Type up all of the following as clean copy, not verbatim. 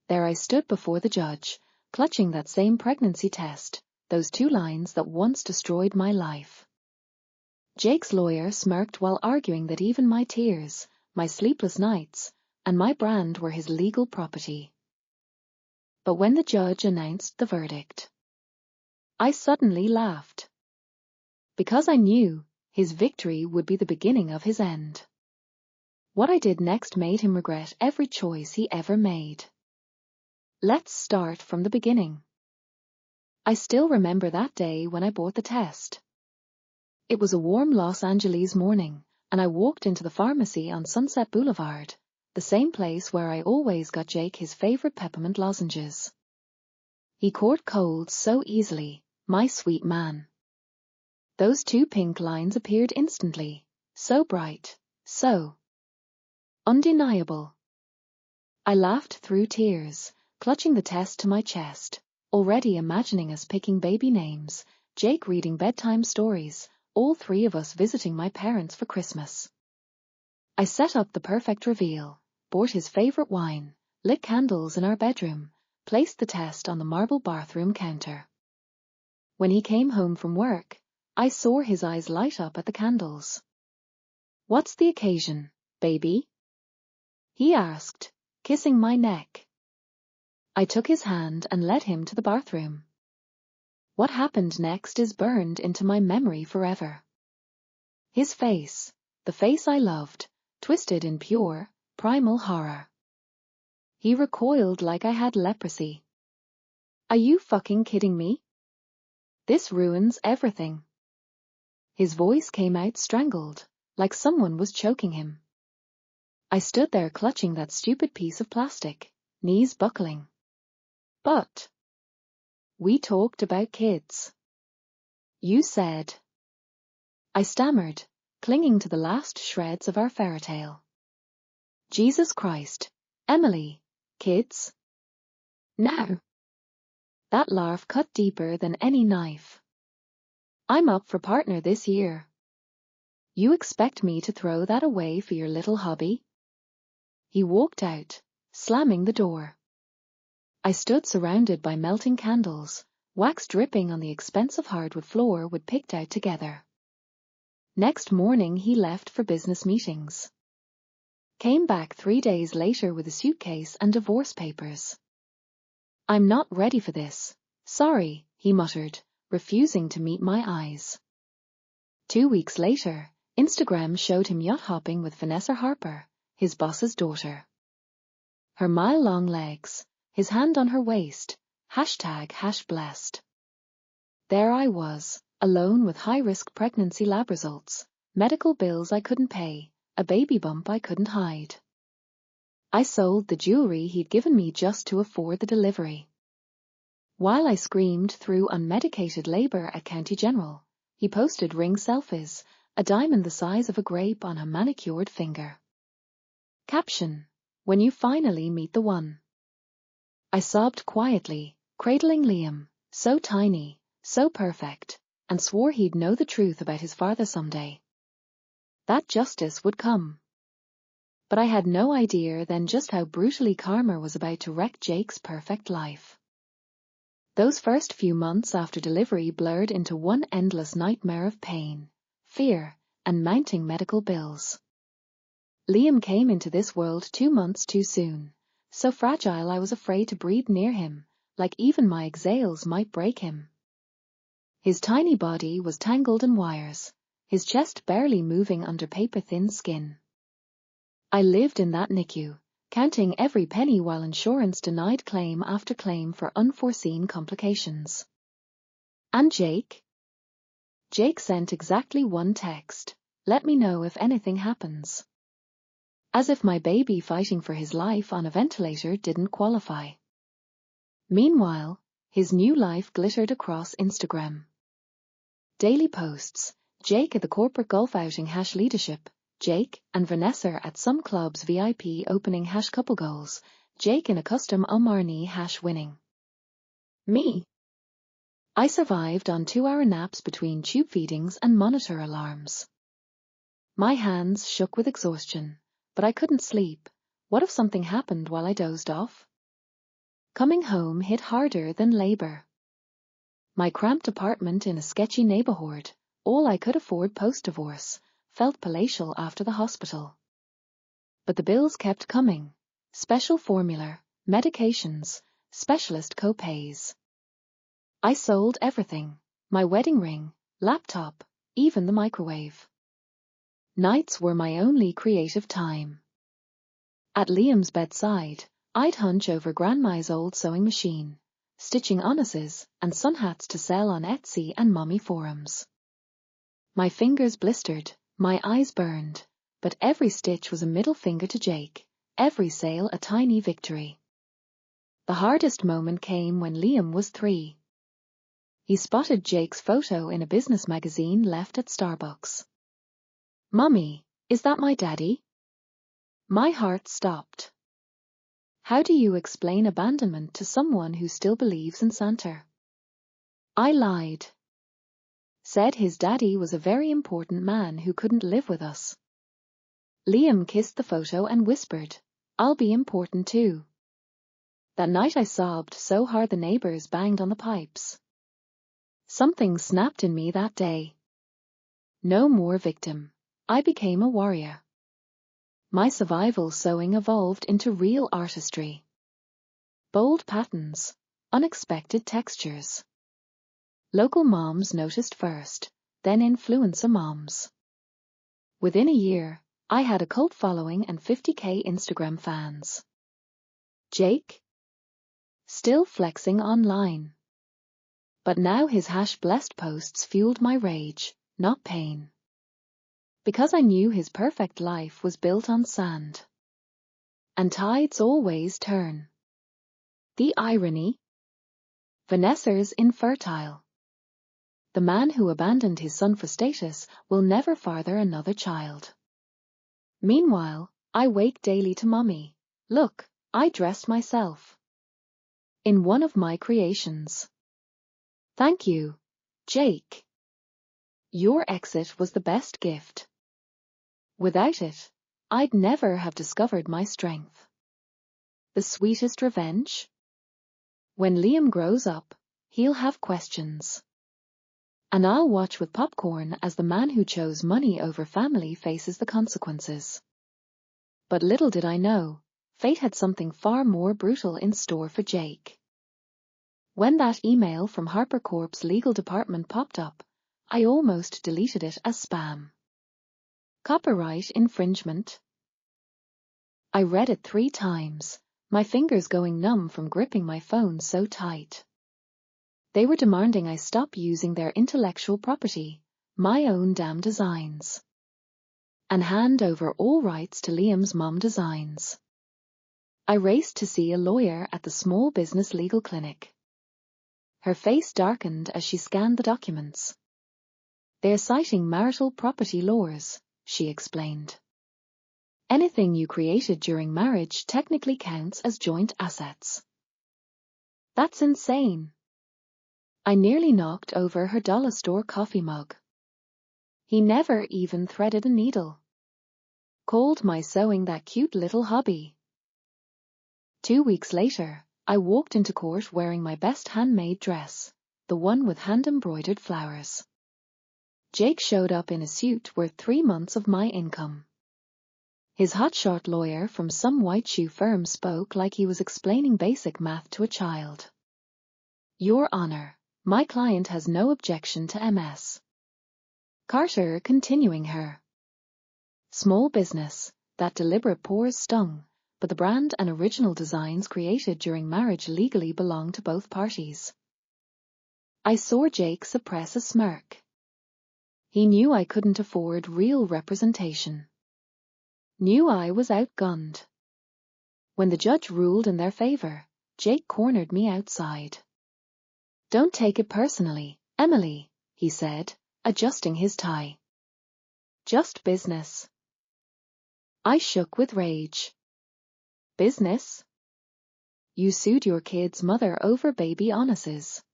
There I stood before the judge, clutching that same pregnancy test, those 2 lines that once destroyed my life. Jake's lawyer smirked while arguing that even my tears, my sleepless nights, and my brand were his legal property. But when the judge announced the verdict, I suddenly laughed. Because I knew his victory would be the beginning of his end. What I did next made him regret every choice he ever made. Let's start from the beginning. I still remember that day when I bought the test. It was a warm Los Angeles morning, and I walked into the pharmacy on Sunset Boulevard, the same place where I always got Jake his favorite peppermint lozenges. He caught colds so easily, my sweet man. Those 2 pink lines appeared instantly, so bright, so undeniable. I laughed through tears, clutching the test to my chest, already imagining us picking baby names, Jake reading bedtime stories, all 3 of us visiting my parents for Christmas. I set up the perfect reveal, bought his favorite wine, lit candles in our bedroom, placed the test on the marble bathroom counter. When he came home from work, I saw his eyes light up at the candles. "What's the occasion, baby?" he asked, kissing my neck. I took his hand and led him to the bathroom. What happened next is burned into my memory forever. His face, the face I loved, twisted in pure, primal horror. He recoiled like I had leprosy. "Are you fucking kidding me? This ruins everything." His voice came out strangled, like someone was choking him. I stood there clutching that stupid piece of plastic, knees buckling. "But we talked about kids. You said." I stammered, clinging to the last shreds of our fairy tale. "Jesus Christ, Emily, kids? Now." That laugh cut deeper than any knife. "I'm up for partner this year. You expect me to throw that away for your little hobby?" He walked out, slamming the door. I stood surrounded by melting candles, wax dripping on the expensive hardwood floor we'd picked out together. Next morning he left for business meetings. Came back 3 days later with a suitcase and divorce papers. "I'm not ready for this. Sorry," he muttered, refusing to meet my eyes. 2 weeks later, Instagram showed him yacht hopping with Vanessa Harper, his boss's daughter. Her mile-long legs, his hand on her waist, #blessed. There I was, alone with high-risk pregnancy lab results, medical bills I couldn't pay, a baby bump I couldn't hide. I sold the jewelry he'd given me just to afford the delivery. While I screamed through unmedicated labor at County General, he posted ring selfies, a diamond the size of a grape on a manicured finger. Caption: "When you finally meet the one." I sobbed quietly, cradling Liam, so tiny, so perfect, and swore he'd know the truth about his father someday. That justice would come. But I had no idea then just how brutally karma was about to wreck Jake's perfect life. Those first few months after delivery blurred into one endless nightmare of pain, fear, and mounting medical bills. Liam came into this world 2 months too soon, so fragile I was afraid to breathe near him, like even my exhales might break him. His tiny body was tangled in wires, his chest barely moving under paper-thin skin. I lived in that NICU, counting every penny while insurance denied claim after claim for unforeseen complications. And Jake? Jake sent exactly one text: "Let me know if anything happens." As if my baby fighting for his life on a ventilator didn't qualify. Meanwhile, his new life glittered across Instagram. Daily posts: Jake at the corporate golf outing #leadership, Jake and Vanessa at some club's VIP opening #couple goals, Jake in a custom Omarni #winning. Me. I survived on 2-hour naps between tube feedings and monitor alarms. My hands shook with exhaustion, but I couldn't sleep. What if something happened while I dozed off? Coming home hit harder than labor. My cramped apartment in a sketchy neighborhood, all I could afford post-divorce, felt palatial after the hospital. But the bills kept coming. Special formula, medications, specialist co-pays. I sold everything, my wedding ring, laptop, even the microwave. Nights were my only creative time. At Liam's bedside, I'd hunch over Grandma's old sewing machine, stitching onnesses and sun hats to sell on Etsy and mommy forums. My fingers blistered, my eyes burned, but every stitch was a middle finger to Jake, every sale a tiny victory. The hardest moment came when Liam was 3. He spotted Jake's photo in a business magazine left at Starbucks. "Mummy, is that my daddy?" My heart stopped. How do you explain abandonment to someone who still believes in Santa? I lied. Said his daddy was a very important man who couldn't live with us. Liam kissed the photo and whispered, "I'll be important too." That night I sobbed so hard the neighbors banged on the pipes. Something snapped in me that day. No more victim. I became a warrior. My survival sewing evolved into real artistry. Bold patterns, unexpected textures. Local moms noticed first, then influencer moms. Within a year, I had a cult following and 50K Instagram fans. Jake? Still flexing online. But now his #blessed posts fueled my rage, not pain. Because I knew his perfect life was built on sand. And tides always turn. The irony? Vanessa's infertile. The man who abandoned his son for status will never father another child. Meanwhile, I wake daily to Mommy. Look, I dressed myself. In one of my creations. Thank you, Jake. Your exit was the best gift. Without it, I'd never have discovered my strength. The sweetest revenge? When Liam grows up, he'll have questions. And I'll watch with popcorn as the man who chose money over family faces the consequences. But little did I know, fate had something far more brutal in store for Jake. When that email from HarperCorp's legal department popped up, I almost deleted it as spam. Copyright infringement. I read it 3 times, my fingers going numb from gripping my phone so tight. They were demanding I stop using their intellectual property, my own damn designs, and hand over all rights to Liam's mom designs. I raced to see a lawyer at the small business legal clinic. Her face darkened as she scanned the documents. They're citing marital property laws, she explained. Anything you created during marriage technically counts as joint assets. That's insane. I nearly knocked over her dollar store coffee mug. He never even threaded a needle. Called my sewing that cute little hobby. 2 weeks later, I walked into court wearing my best handmade dress, the one with hand-embroidered flowers. Jake showed up in a suit worth 3 months of my income. His hotshot lawyer from some white shoe firm spoke like he was explaining basic math to a child. Your Honor, my client has no objection to MS. Carter continuing her. Small business, that deliberate pause stung, but the brand and original designs created during marriage legally belong to both parties. I saw Jake suppress a smirk. He knew I couldn't afford real representation. Knew I was outgunned. When the judge ruled in their favor, Jake cornered me outside. Don't take it personally, Emily, he said, adjusting his tie. Just business. I shook with rage. Business? You sued your kid's mother over baby onnesses.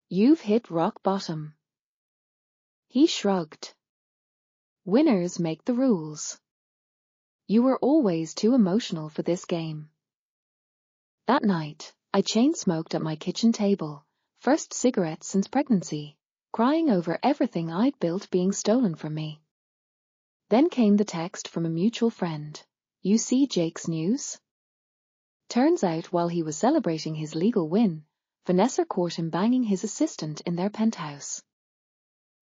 You've hit rock bottom. He shrugged. Winners make the rules. You were always too emotional for this game. That night, I chain-smoked at my kitchen table, first cigarette since pregnancy, crying over everything I'd built being stolen from me. Then came the text from a mutual friend. You see Jake's news? Turns out while he was celebrating his legal win, Vanessa caught him banging his assistant in their penthouse.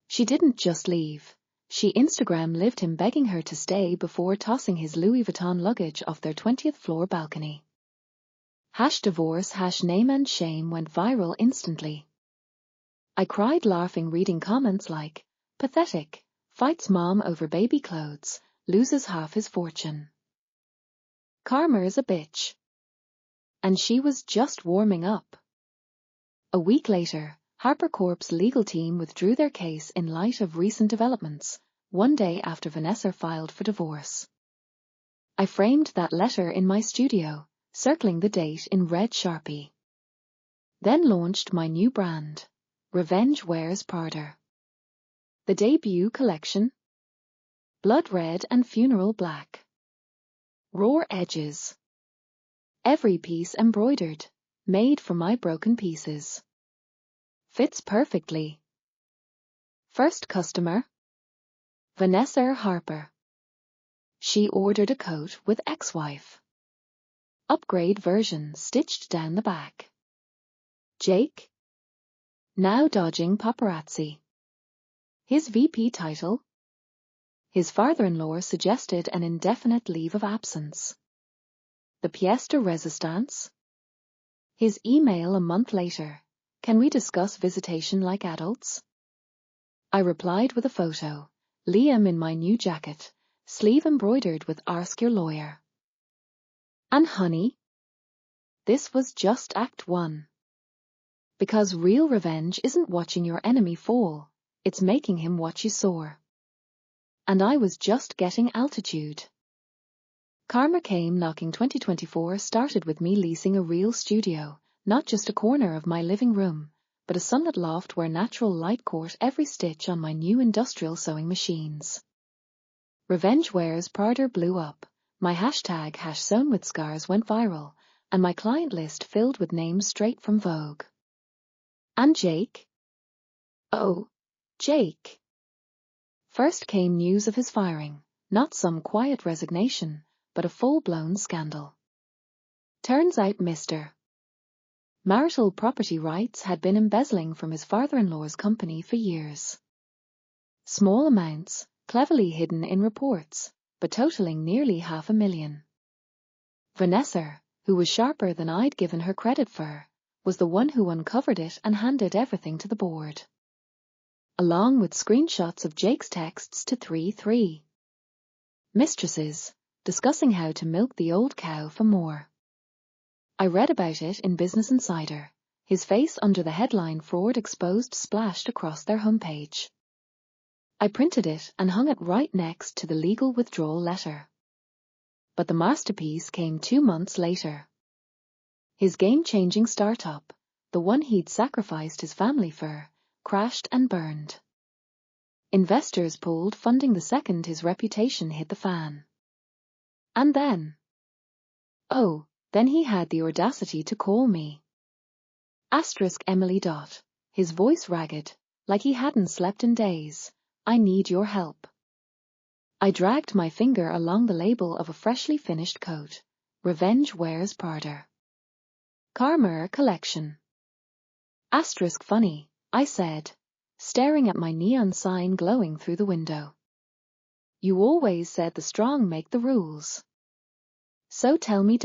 She didn't just leave. She Instagram-lived him begging her to stay before tossing his Louis Vuitton luggage off their 20th floor balcony. #divorce #name and shame went viral instantly. I cried laughing reading comments like, pathetic, fights mom over baby clothes, loses half his fortune. Karma's a bitch. And she was just warming up. A week later, HarperCorp's legal team withdrew their case in light of recent developments, one day after Vanessa filed for divorce. I framed that letter in my studio, circling the date in red Sharpie. Then launched my new brand, Revenge Wears Prada. The debut collection? Blood red and funeral black. Raw edges. Every piece embroidered, made from my broken pieces. Fits perfectly. First customer? Vanessa Harper. She ordered a coat with ex-wife. Upgrade version stitched down the back. Jake? Now dodging paparazzi. His VP title? His father-in-law suggested an indefinite leave of absence. The pièce de résistance? His email a month later. Can we discuss visitation like adults? I replied with a photo. Liam in my new jacket, sleeve embroidered with Ask Your Lawyer. And honey? This was just Act 1. Because real revenge isn't watching your enemy fall, it's making him watch you soar. And I was just getting altitude. Karma came knocking. 2024 started with me leasing a real studio, not just a corner of my living room, but a sunlit loft where natural light caught every stitch on my new industrial sewing machines. Revenge Wears Prada blew up, my hashtag #sewn with scars went viral, and my client list filled with names straight from Vogue. And Jake? Oh, Jake. First came news of his firing, not some quiet resignation, but a full-blown scandal. Turns out Mr. Marital property rights had been embezzling from his father-in-law's company for years. Small amounts, cleverly hidden in reports, but totaling nearly $500,000. Vanessa, who was sharper than I'd given her credit for, was the one who uncovered it and handed everything to the board. Along with screenshots of Jake's texts to 3 mistresses, discussing how to milk the old cow for more. I read about it in Business Insider, his face under the headline Fraud Exposed splashed across their homepage. I printed it and hung it right next to the legal withdrawal letter. But the masterpiece came 2 months later. His game-changing startup, the one he'd sacrificed his family for, crashed and burned. Investors pulled funding the second his reputation hit the fan. And then? Oh, then he had the audacity to call me. *Emily. His voice ragged, like he hadn't slept in days. I need your help. I dragged my finger along the label of a freshly finished coat. Revenge Wears Prada. Karma collection. *funny, I said, staring at my neon sign glowing through the window. You always said the strong make the rules. So tell me.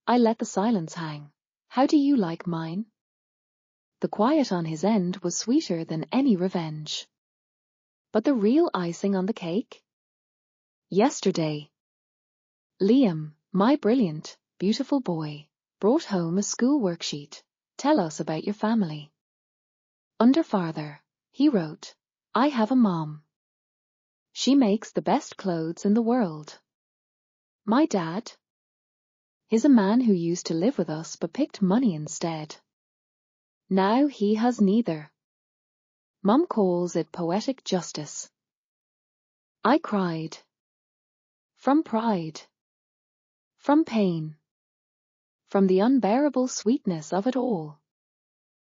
I let the silence hang. How do you like mine? The quiet on his end was sweeter than any revenge. But the real icing on the cake? Yesterday. Liam, my brilliant, beautiful boy, brought home a school worksheet. Tell us about your family. Under father, he wrote, I have a mom. She makes the best clothes in the world. My dad? He's a man who used to live with us but picked money instead. Now he has neither. Mom calls it poetic justice. I cried. From pride. From pain. from the unbearable sweetness of it all.